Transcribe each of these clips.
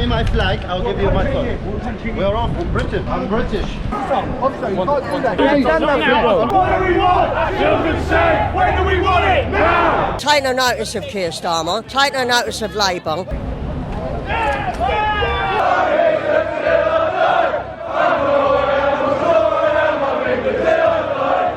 me my flag, I'll give you my phone. We're off from Britain. I'm British. Officer, you can't do that. What do we want? Children say, when do we want it? Now! Take no notice of Keir Starmer. Take no notice of Labour.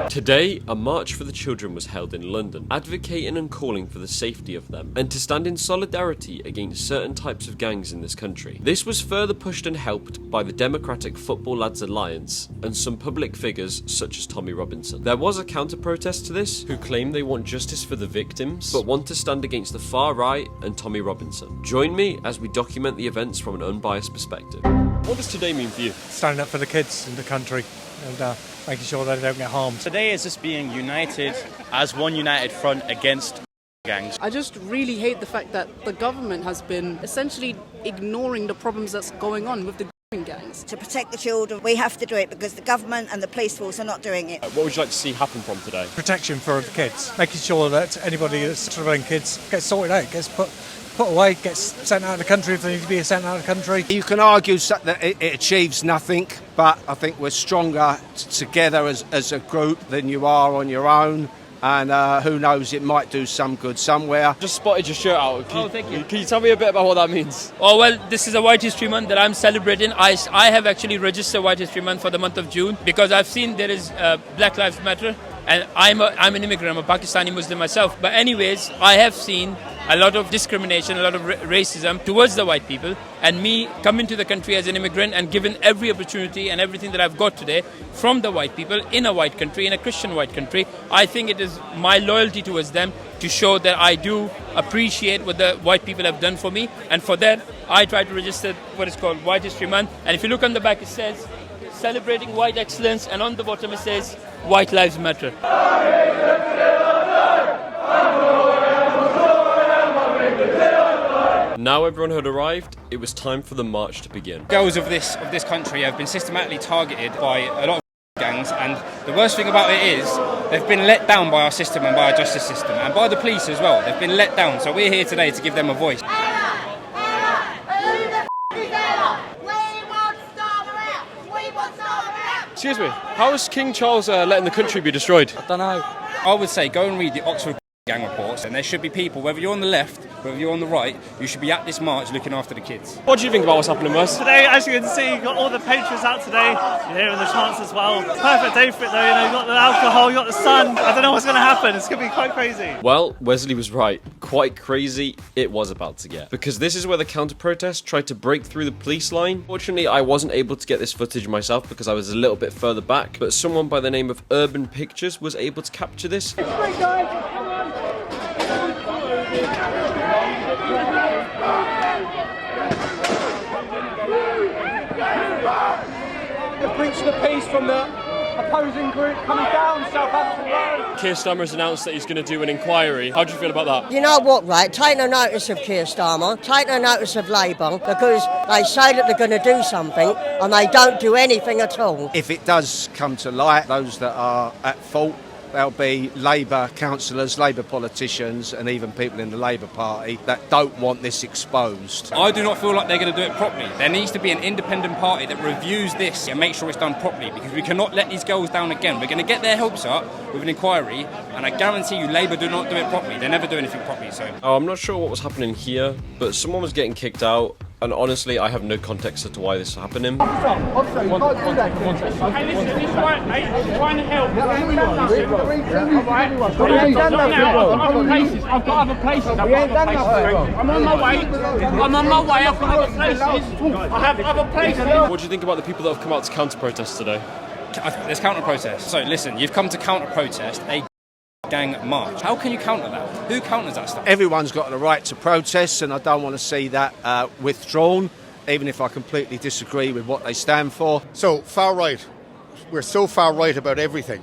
Today, a march for the children was held in London, advocating and calling for the safety of them, and to stand in solidarity against certain types of gangs in this country. This was further pushed and helped by the Democratic Football Lads Alliance and some public figures such as Tommy Robinson. There was a counter-protest to this, who claim they want justice for the victims, but want to stand against the far right and Tommy Robinson. Join me as we document the events from an unbiased perspective. What does today mean for you? Standing up for the kids in the country and making sure they don't get harmed. Today is just being united as one united front against gangs. I just really hate the fact that the government has been essentially ignoring the problems that's going on with the gangs. To protect the children, we have to do it because the government and the police force are not doing it. What would you like to see happen from today? Protection for the kids, making sure that anybody that's troubling kids gets sorted out, gets put away, gets sent out of the country if they need to be sent out of the country. You can argue that it achieves nothing, but I think we're stronger together as a group than you are on your own. And who knows, it might do some good somewhere. Just spotted your shirt out. Thank you. Can you tell me a bit about what that means? Oh, well, this is a White History Month that I'm celebrating. I have actually registered White History Month for the month of June because I've seen there is Black Lives Matter, and I'm an immigrant, I'm a Pakistani Muslim myself. But anyways, I have seen a lot of discrimination, a lot of racism towards the white people, and me coming to the country as an immigrant and given every opportunity and everything that I've got today from the white people in a white country, in a Christian white country, I think it is my loyalty towards them to show that I do appreciate what the white people have done for me, and for that I try to register what is called White History Month. And if you look on the back, it says celebrating white excellence, and on the bottom it says White Lives Matter. Now everyone had arrived, it was time for the march to begin. Girls of this country have been systematically targeted by a lot of gangs, and the worst thing about it is they've been let down by our system and by our justice system and by the police as well. They've been let down, so we're here today to give them a voice. Excuse me, how is King Charles letting the country be destroyed? I don't know. I would say go and read the Oxford gang reports, and there should be people, whether you're on the left, whether you're on the right, you should be at this march looking after the kids. What do you think about what's happening, Wes? Today, as you can see, you've got all the patriots out today. You're hearing the chants as well. Perfect day for it though, you've got the alcohol, you've got the sun. I don't know what's going to happen, it's going to be quite crazy. Well, Wesley was right. Quite crazy it was about to get. Because this is where the counter-protest tried to break through the police line. Fortunately, I wasn't able to get this footage myself because I was a little bit further back, but someone by the name of Urban Pictures was able to capture this. Preach the peace from the opposing group coming down Southampton Road. Keir Starmer has announced that he's going to do an inquiry. How do you feel about that? You know what, right? Take no notice of Keir Starmer. Take no notice of Labour, because they say that they're going to do something and they don't do anything at all. If it does come to light, those that are at fault, there'll be Labour councillors, Labour politicians and even people in the Labour Party that don't want this exposed. I do not feel like they're going to do it properly. There needs to be an independent party that reviews this and makes sure it's done properly, because we cannot let these girls down again. We're going to get their hopes up with an inquiry, and I guarantee you Labour do not do it properly. They never do anything properly. So I'm not sure what was happening here, but someone was getting kicked out. And honestly, I have no context as to why this is happening. Officer, you can't do that. Hey, listen, this right, mate. We're trying to help. I've got other places. I'm on my way. I've got other places. I have other places. What do you think about the people that have come out to counter-protest today? there's counter-protest. So listen, you've come to counter-protest a gang march. How can you counter that? Who counters that stuff? Everyone's got the right to protest, and I don't want to see that withdrawn, even if I completely disagree with what they stand for. So, far right. We're so far right about everything.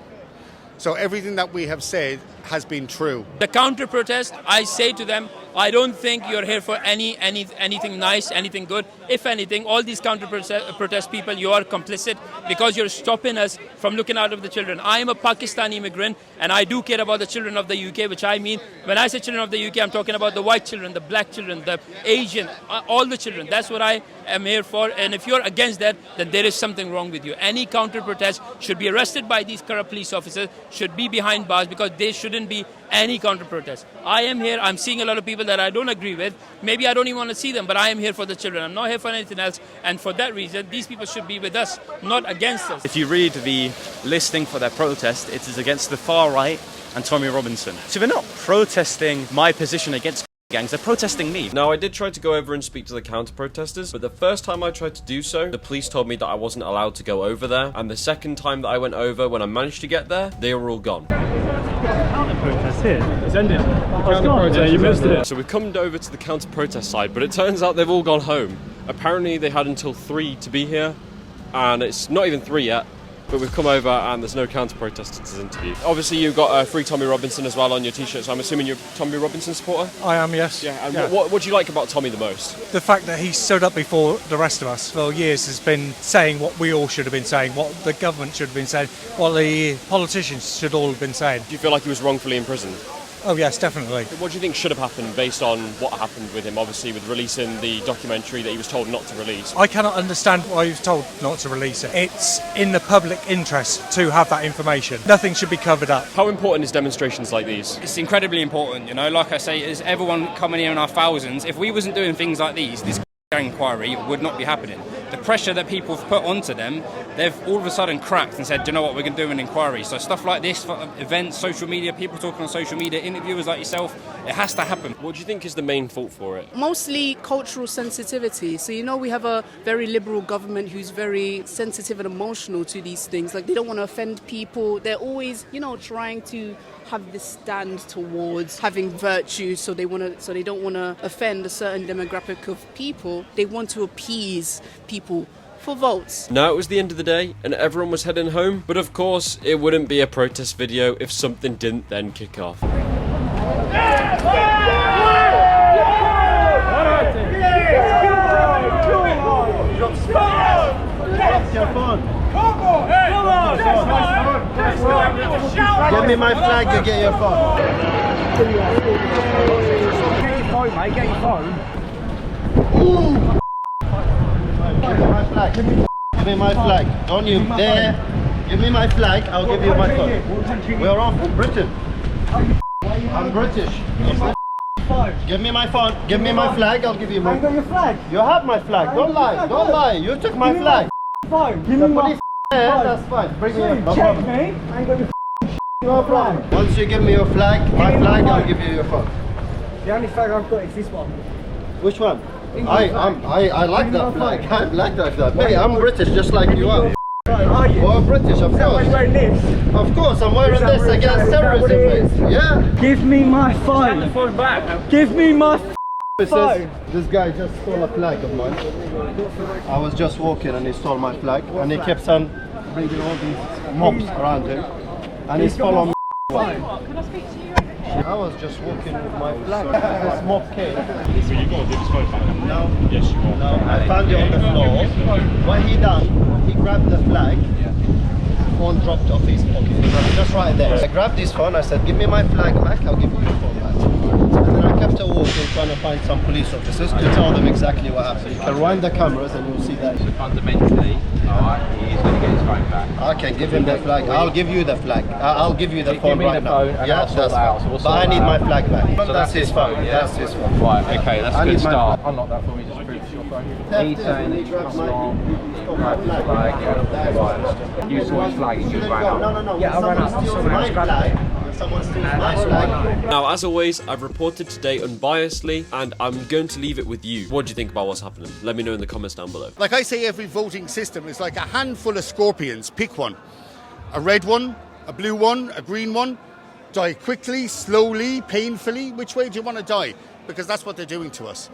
So everything that we have said has been true. The counter-protest, I say to them, I don't think you're here for anything nice, anything good. If anything, all these counter-protest people, you are complicit because you're stopping us from looking out of the children. I am a Pakistani immigrant and I do care about the children of the UK, which I mean, when I say children of the UK, I'm talking about the white children, the black children, the Asian, all the children. That's what I am here for. And if you're against that, then there is something wrong with you. Any counter-protest should be arrested by these corrupt police officers, should be behind bars, because there shouldn't be any counter-protest. I am here, I'm seeing a lot of people that I don't agree with. Maybe I don't even want to see them, but I am here for the children. I'm not here for anything else. And for that reason, these people should be with us, not against us. If you read the listing for their protest, it is against the far right and Tommy Robinson. So they're not protesting my position against gangs, they're protesting me. Now, I did try to go over and speak to the counter-protesters, but the first time I tried to do so, the police told me that I wasn't allowed to go over there, and the second time that I went over, when I managed to get there, they were all gone. Counter-protest here. It's ended. Yeah, you missed it. So we've come over to the counter-protest side, but it turns out they've all gone home. Apparently they had until 3 to be here, and it's not even 3 yet. But we've come over and there's no counter-protesters interview. Obviously you've got Free Tommy Robinson as well on your t-shirt, so I'm assuming you're a Tommy Robinson supporter? I am, yes. Yeah, and what do you like about Tommy the most? The fact that he stood up before the rest of us for years, has been saying what we all should have been saying, what the government should have been saying, what the politicians should all have been saying. Do you feel like he was wrongfully imprisoned? Oh yes, definitely. What do you think should have happened based on what happened with him, obviously with releasing the documentary that he was told not to release? I cannot understand why he was told not to release it. It's in the public interest to have that information. Nothing should be covered up. How important is demonstrations like these? It's incredibly important, you know, like I say, is everyone coming here in our thousands. If we wasn't doing things like these, this inquiry would not be happening. The pressure that people have put onto them, they've all of a sudden cracked and said, do you know what, we're going to do an inquiry. So stuff like this, events, social media, people talking on social media, interviewers like yourself, it has to happen. What do you think is the main fault for it? Mostly cultural sensitivity. So, you know, we have a very liberal government who's very sensitive and emotional to these things. Like, they don't want to offend people. They're always, you know, trying to have this stand towards having virtue, so they don't want to offend a certain demographic of people. They want to appease people for votes. Now it was the end of the day and everyone was heading home, but of course it wouldn't be a protest video if something didn't then kick off. Give me my flag, you get your phone. Get your phone, mate, get your phone. Ooh. Give me my flag. Give me my flag. Don't you dare. Give me my flag, I'll give you my phone. We're off from Britain. I'm British. Give me my phone. Give me my flag, I'll give you my phone. I got your flag. You have my flag. Don't lie. Don't lie. You took my flag. Phone. Give me my phone. That's fine. Bring me your Check phone. me. I ain't got your No problem. Once you give me your flag, my flag, I'll give you your phone. The only flag I've got is this one. Which one? I like that flag. I like that flag. Hey, I'm British just like you are. Are you? Well, British, of course. Wearing this? Of course, I'm wearing this against terrorism, mate. Yeah. Give me my phone. Get the phone back. Give me my phone. This guy just stole a flag of mine. I was just walking and he stole my flag, and he kept on bringing all these mobs around him, and he's following me. Can I speak to you? I was just walking with my flag. This mob came. So you've got to give his phone back? No. Yes, you are. No, I found it on the floor. What he done, he grabbed the flag, phone dropped off his pocket. It was just right there. I grabbed his phone, I said, give me my flag back, I'll give you your phone back. And then I kept on walking, trying to find some police officers to tell them exactly what happened. You can rewind the cameras and you'll see that. So fundamentally, alright, he is going to get his phone back. Okay, give him the flag. I'll give you the flag. I'll give you the phone right now. Yeah, that's fine. But I need my flag back. So that's his phone. Yeah, that's his phone. Right, okay, that's a good start. Unlock that for me, just prove it's your phone. He's saying that you come along, grab his flag, yeah, you saw his flag and you ran up. No. Yeah, I ran up. My flag. Someone steals my flag. Now, as always, I've reported today unbiasedly, and I'm going to leave it with you. What do you think about what's happening? Let me know in the comments down below. Like I say, every voting system is like a handful of scorpions. Pick one. A red one, a blue one, a green one. Die quickly, slowly, painfully. Which way do you want to die? Because that's what they're doing to us.